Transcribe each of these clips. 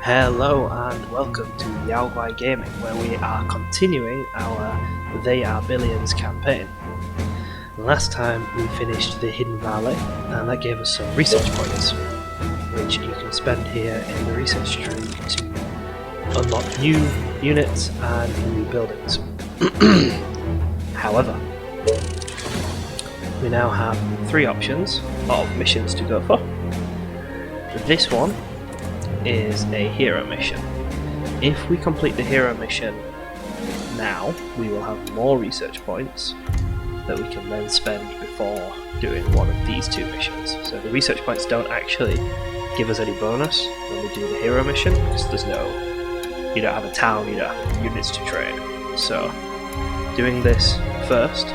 Hello and welcome to Yaoguai Gaming, where we are continuing our They Are Billions campaign. Last time we finished the Hidden Valley, and that gave us some research points, which you can spend here in the research tree to unlock new units and new buildings. However, we now have 3 options of missions to go for. This one is a hero mission. If we complete the hero mission now, we will have more research points that we can then spend before doing one of these 2 missions. So the research points don't actually give us any bonus when we do the hero mission, because you don't have a town, you don't have units to train. So doing this first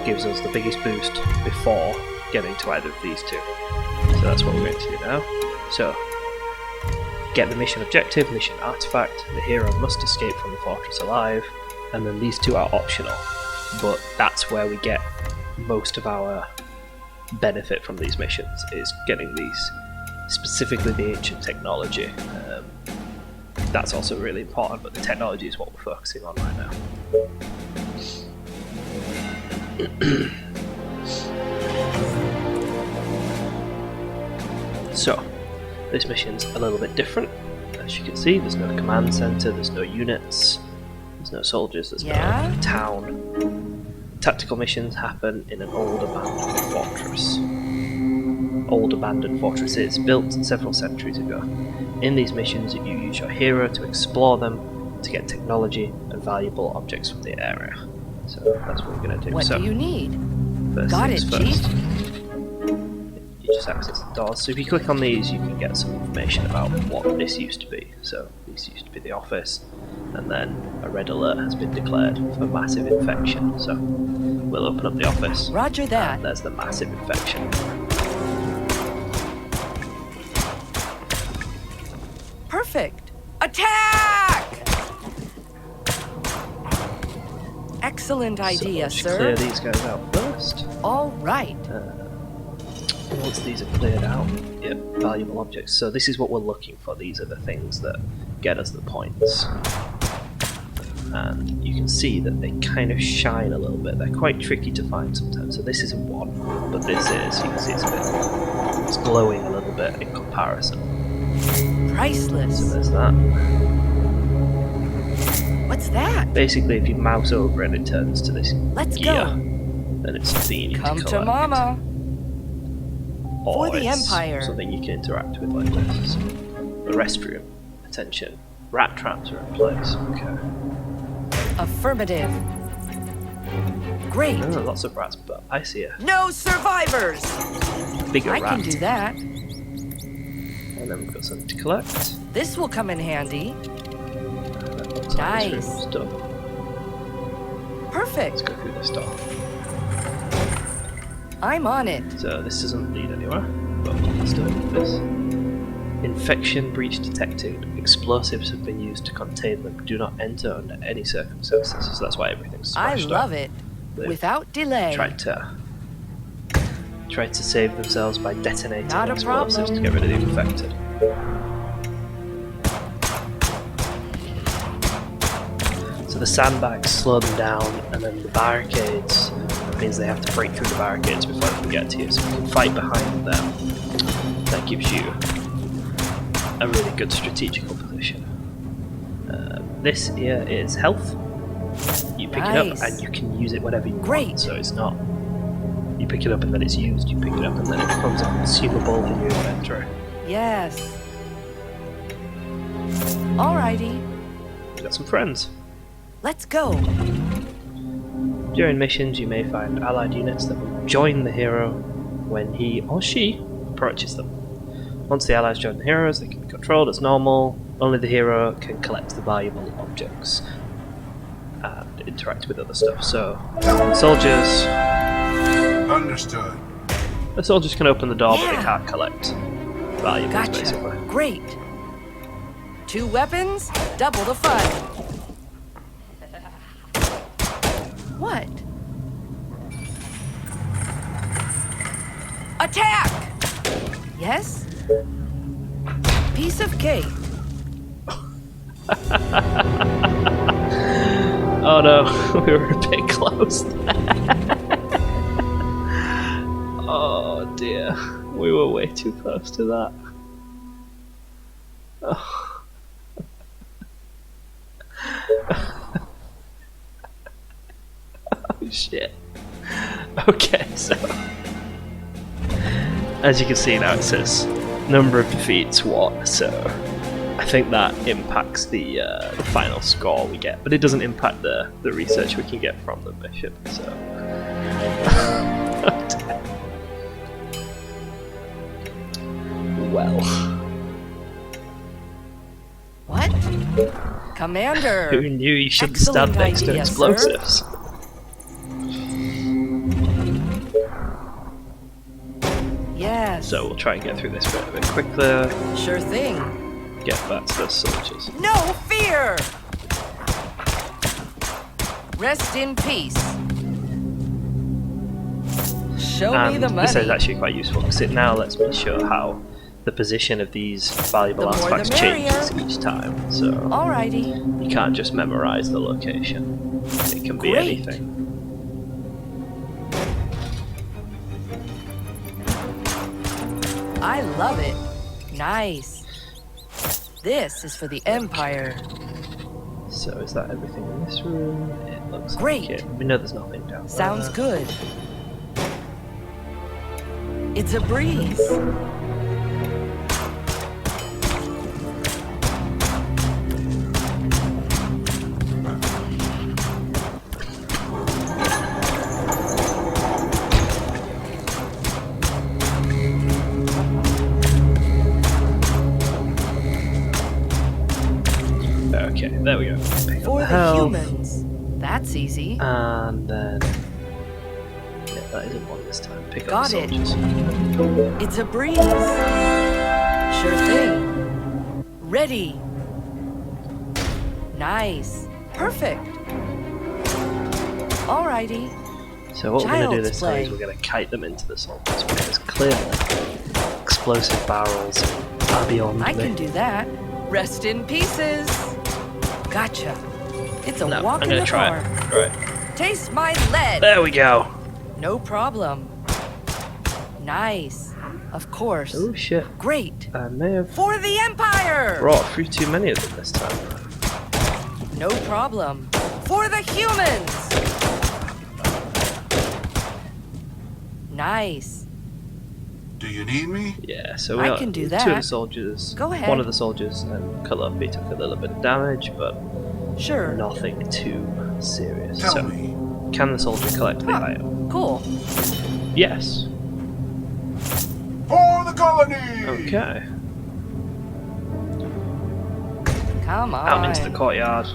gives us the biggest boost before getting to either of these 2. So that's what we're going to do now. So get the mission objective, mission artifact, the hero must escape from the fortress alive, and then these 2 are optional. But that's where we get most of our benefit from these missions, is getting these, specifically the ancient technology. That's also really important, but the technology is what we're focusing on right now. So, this mission's a little bit different. As you can see, there's no command center, there's no units, there's no soldiers, there's no town. Tactical missions happen in an old abandoned fortress. Old abandoned fortresses built several centuries ago. In these missions, you use your hero to explore them, to get technology and valuable objects from the area. So that's what we're going to do. What do you need? Got it, Chief. You just access the doors. So if you click on these, you can get some information about what this used to be. So this used to be the office, and then a red alert has been declared for massive infection. So we'll open up the office. Roger that. And there's the massive infection. Perfect. Attack! Excellent idea, so sir. Clear these guys out first. All right. Once these are cleared out, yep, valuable objects. So this is what we're looking for. These are the things that get us the points. And you can see that they kind of shine a little bit. They're quite tricky to find sometimes. So this isn't one, but this is. You can see it's glowing a little bit in comparison. Priceless. So there's that. What's that? Basically, if you mouse over it, it turns to this Let's gear. go. Then it's something you need Come to to collect. Mama. Or For the it's Empire. something you can interact with like this. The restroom. Attention. Rat traps are in place. Okay. Affirmative. Great. Oh, lots of rats, but I see a No survivors. bigger I rat. can do that. And then we've got something to collect. This will come in handy. And that looks like this Nice. room's done. Let's Perfect. go through this door. I'm on it. So this doesn't lead anywhere, but let's do it with this. Infection breach detected. Explosives have been used to contain them. Do not enter under any circumstances. So that's why everything's I smashed love up. it. They've Without delay. Tried to save themselves by detonating Not a explosives to problem. get rid of the infected. So the sandbags slow them down, and then the barricades means they have to break through the barricades before they can get to you. So you can fight behind them. That gives you a really good strategical position. This here is health. You pick it up Nice. and you can use it whenever you Great. want. So it's not you pick it up and then it's used. You pick it up and then it becomes a consumable in your inventory. Yes. Alrighty. We've got some friends. Let's go. During missions, you may find allied units that will join the hero when he or she approaches them. Once the allies join the heroes, they can be controlled as normal. Only the hero can collect the valuable objects and interact with other stuff. So, soldiers. Understood. The soldiers can open the door, but Yeah. they can't collect valuables, Gotcha. basically. Great. 2 weapons, double the fun. What? Attack! Yes? Piece of cake. Oh no, we were a bit close there. Oh dear, we were way too close to that. Oh. Oh shit. Okay, so as you can see now it says number of defeats 1, so I think that impacts the final score we get, but it doesn't impact the research we can get from the mission, so well. What? Commander! Who knew you shouldn't stand Excellent next to idea, explosives? Yes. So we'll try and get through this bit a bit quicker, Sure thing. get back to those soldiers. No fear! Rest in peace. Show me And the money. this is actually quite useful because it now lets me show how the position of these valuable The more the artifacts changes merrier. each time. So Alrighty. you can't just memorize the location. It can be Great. anything. I love it. Nice. This is for the Empire. So is that everything in this room? It looks Great. like it. We know there's nothing down Sounds there. good. It's a breeze. Okay, there we go. Pick up For the health. humans. That's easy. And then... Yeah, that isn't one this time. Pick up Got the it. soldiers. It's a breeze. Sure thing. Ready. Nice. Perfect. Alrighty. So what we're going to do Child's this time is play. we're going to kite them into the soldiers because clearly explosive barrels are beyond I me. can do that. Rest in pieces. Gotcha. It's a No, walk I'm in going the to try park. it. Right. Taste my lead. There we go. No problem. Nice. Of course. Oh shit. Great. I may have For the Empire! brought through too many of them this time. No problem. For the humans! Nice. Do you need me? Yeah, so I we can do two of that. the soldiers. Go ahead. One of the soldiers and Calliope took a little bit of damage, but Sure. nothing too serious. Tell so, me. can the soldier collect the Huh. item? Cool. Yes. For the colony! Okay. Come on. Out into the courtyard.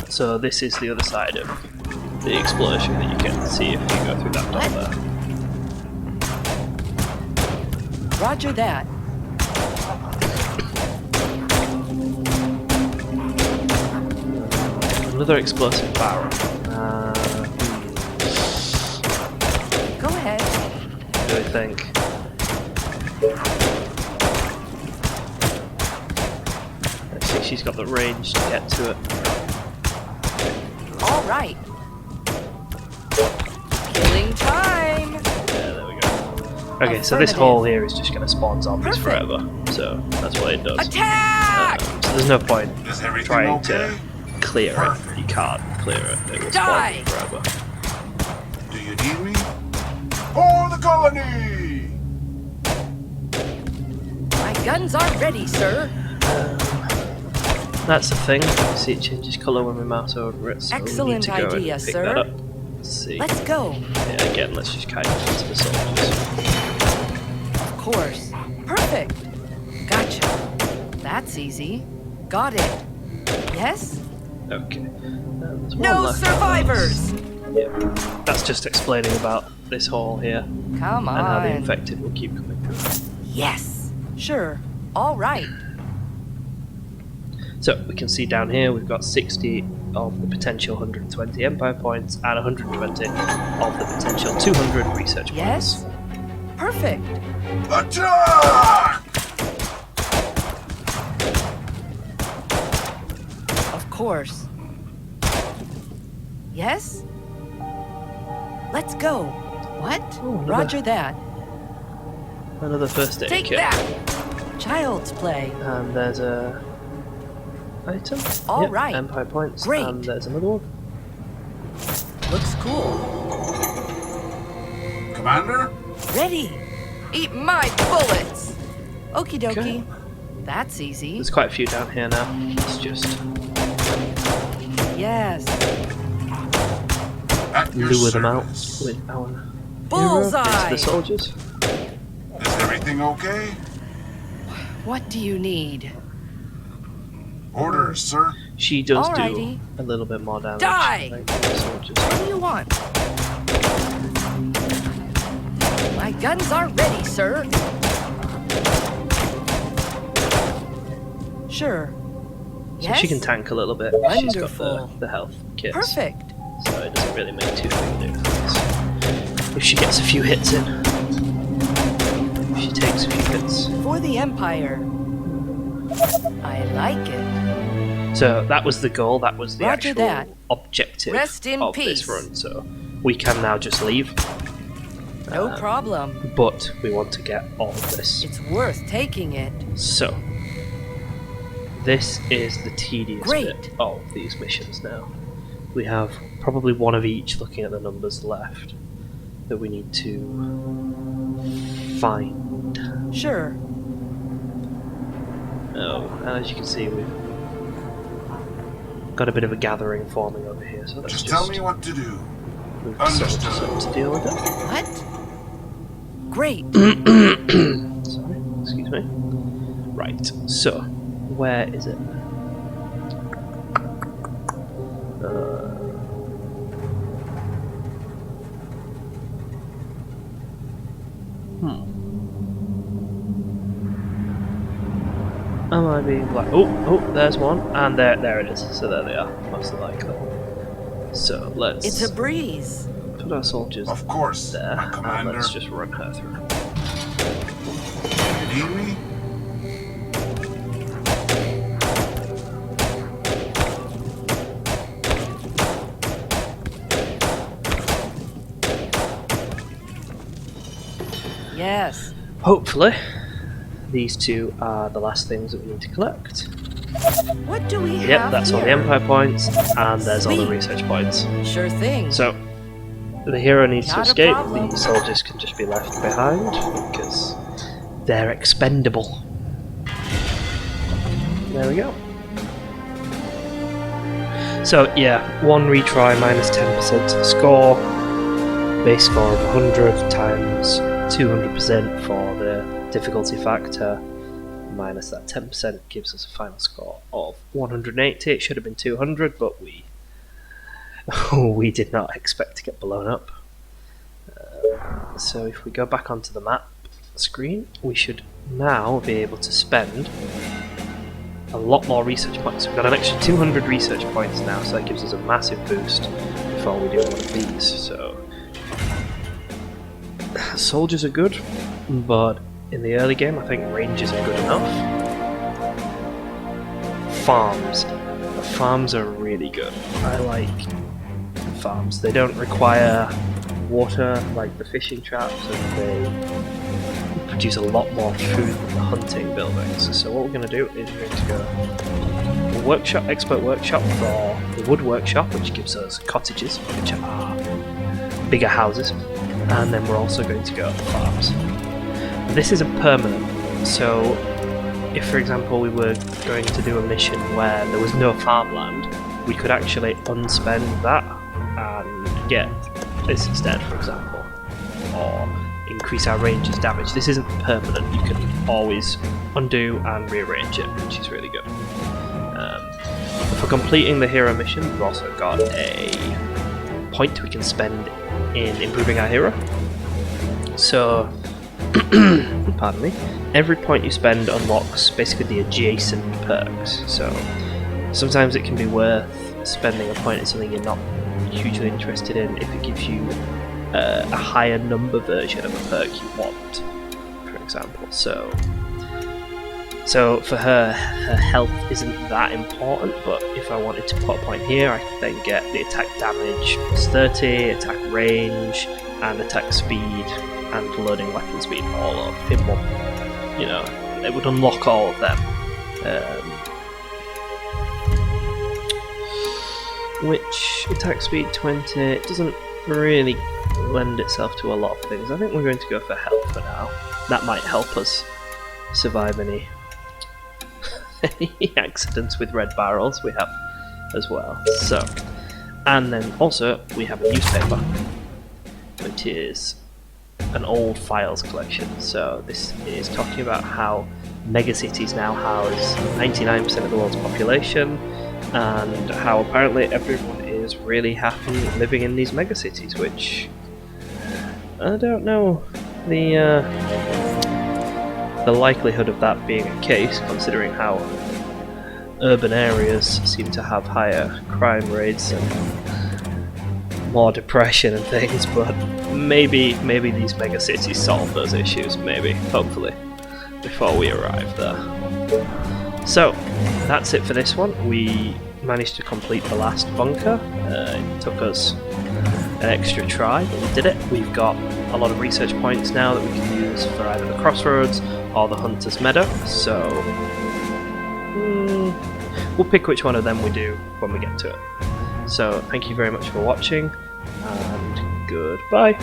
So this is the other side of the explosion that you can see if you go through that door What? there. Roger that. Another explosive barrel. Go ahead. What do I think? Let's see, she's got the range to get to it. All right. Killing time. Yeah, there we go. Okay, so this hole here is just going to spawn zombies Perfect. forever. So that's what it does. Attack! So there's no point Is everything trying okay? to clear it. You can't clear it. It will Die! spawn forever. Do you need me? For the colony! My guns are ready, sir. That's the thing. You see it changes colour when we mouse over it. So we need Excellent to go idea, and pick sir. that up. Let's see. Let's go. Yeah, again, let's just kite it into the soldiers. Of course. Perfect. Gotcha. That's easy. Got it. Yes? Okay. There's one No left. survivors! Yeah. That's just explaining about this hole here Come and how the on. infected will keep coming through. Yes. Sure. All right. So we can see down here we've got 60 of the potential 120 Empire points and 120 of the potential 200 research Yes? points. Perfect. Attack! course. Yes? Let's go. What? Oh, another- Roger that. Another first aid Take kit. that! Child's play. And there's a item. All Yep, right. Empire points. Great. And there's another one. Looks cool. Commander? Ready. Eat my bullets. Okie dokie. Okay. That's easy. There's quite a few down here now. It's just Yes. At your lure them out service. with our Bullseye. hero into the soldiers. Is everything okay? What do you need? Orders, sir. She does do Alrighty. a little bit more damage. Die! Than the soldiers. What do you want? My guns are ready, sir. Sure. So Yes? she can tank a little bit. She's got Wonderful. the health kits. Perfect. So it doesn't really make too big a difference. If she gets a few hits in. If she takes a few hits. For the Empire. I like it. So that was the goal, that was the Roger actual that. objective Rest in of peace. this run. So we can now just leave. No problem. But we want to get all of this. It's worth taking it. So, this is the tedious Great. bit of these missions now. We have probably one of each looking at the numbers left that we need to find. Sure. Oh, and as you can see, we've got a bit of a gathering forming over here, so let's Just just tell me what to do. move the soldiers up to deal with it. What? Great. Sorry, excuse me. Right, so, where is it? Am I being like? Oh, there's one, and there it is. So there they are, most likely. So let's It's a breeze. put our soldiers Of course, there, my and commander. let's just run her through. You need me? Yes. Hopefully, these two are the last things that we need to collect. What do we have Yep, that's all the here? Empire points, and there's all the Sweet. research points. Sure thing. So, the hero needs to Not a escape, problem. the soldiers can just be left behind, because they're expendable. There we go. So, yeah, one retry minus 10% to the score, base score of 100 times 200% for the difficulty factor, minus that 10% gives us a final score of 180. It should have been 200, but we did not expect to get blown up. So if we go back onto the map screen, we should now be able to spend a lot more research points. We've got an extra 200 research points now, so that gives us a massive boost before we do one of these. So soldiers are good, but in the early game I think rangers are good enough. Farms. The farms are really good. I like farms. They don't require water like the fishing traps, and they produce a lot more food than the hunting buildings. So what we're going to do is we're going to go to the workshop, expert workshop for the wood workshop, which gives us cottages, which are bigger houses, and then we're also going to go to the farms. This isn't permanent, so if for example we were going to do a mission where there was no farmland, we could actually unspend that and get this instead, for example, or increase our ranger's damage. This isn't permanent, you can always undo and rearrange it, which is really good. For completing the hero mission, we've also got a point we can spend in improving our hero. So, pardon me, every point you spend unlocks basically the adjacent perks. So sometimes it can be worth spending a point in something you're not hugely interested in if it gives you a higher number version of a perk you want, for example. So So for her, her health isn't that important, but if I wanted to put a point here, I could then get the attack damage plus 30, attack range, and attack speed, and loading weapon speed all up in one. You know, it would unlock all of them. Which attack speed 20, it doesn't really lend itself to a lot of things. I think we're going to go for health for now. That might help us survive any accidents with red barrels we have as well. So, and then also we have a newspaper, which is an old files collection. So this is talking about how megacities now house 99% of the world's population, and how apparently everyone is really happy living in these megacities, which I don't know the likelihood of that being the case, considering how urban areas seem to have higher crime rates and more depression and things, but maybe these megacities solve those issues, maybe, hopefully, before we arrive there. So, that's it for this one. We managed to complete the last bunker. It took us an extra try, but we did it. We've got a lot of research points now that we can use for either the Crossroads or the Hunter's Meadow, so we'll pick which one of them we do when we get to it. So thank you very much for watching, and goodbye.